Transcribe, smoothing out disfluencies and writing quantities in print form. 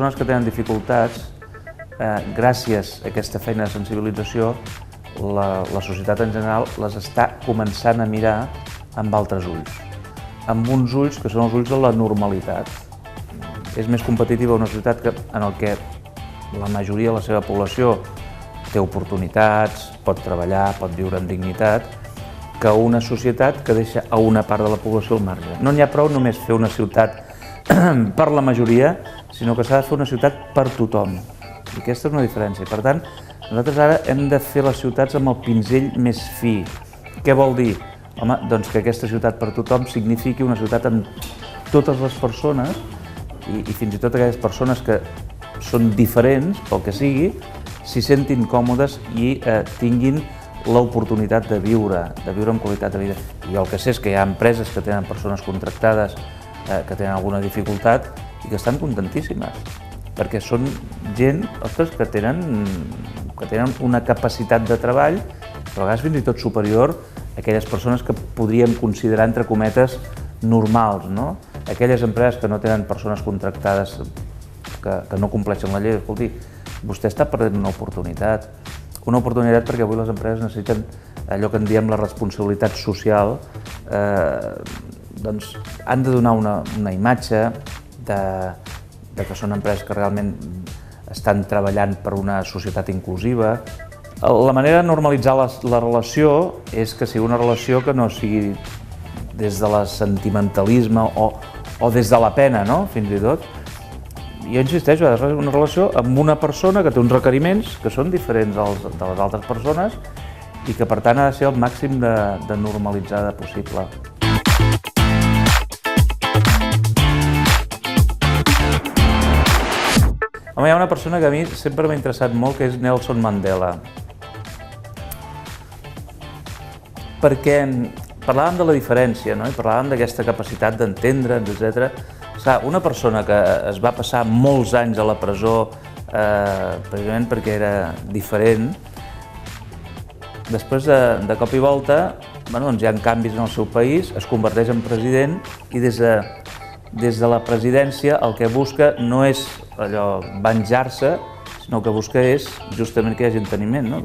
persones que tenen dificultats, gràcies a aquesta feina de sensibilització, la societat en general les està començant a mirar amb altres ulls, amb uns ulls que són els ulls de la normalitat. És més competitiva una societat en què la majoria de la seva població té oportunitats, pot treballar, pot viure amb dignitat, que una societat que deixa a una part de la població al marge. No n'hi ha prou només fer una ciutat per la majoria, sinó que s'ha de fer una ciutat per tothom. I aquesta és una diferència. Per tant, nosaltres ara hem de fer les ciutats amb el pinzell més fi. Què vol dir? Home, doncs que aquesta ciutat per tothom signifiqui una ciutat amb totes les persones i fins i tot aquelles persones que són diferents, pel que sigui, s'hi sentin còmodes i tinguin l'oportunitat de viure amb qualitat de vida. I el que sé és que hi ha empreses que tenen persones contractades que tenen alguna dificultat i que estan contentíssimes, perquè són gent, ostres, que tenen una capacitat de treball, a vegades fins i tot superior a aquelles persones que podríem considerar, entre cometes, normals, no? Aquelles empreses que no tenen persones contractades, que no compleixen la llei, escolti, vostè està perdent una oportunitat perquè avui les empreses necessiten allò que en diem la responsabilitat social, doncs han de donar una imatge de que són empreses que realment estan treballant per una societat inclusiva. La manera de normalitzar la relació és que sigui una relació que no sigui des de la sentimentalisme o des de la pena, no? Fins i tot. Jo insisteixo, ha de ser una relació amb una persona que té uns requeriments que són diferents de les altres persones i que per tant ha de ser el màxim de normalitzada possible. Home, hi ha una persona que a mi sempre m'ha interessat molt, que és Nelson Mandela. Perquè parlàvem de la diferència, no? I parlàvem d'aquesta capacitat d'entendre'ns, etc. Una persona que es va passar molts anys a la presó precisament perquè era diferent, després de cop i volta hi ha canvis en el seu país, es converteix en president i des de la presidència el que busca no és allò venjar-se, sinó que busca és justament que hi hagi enteniment, no?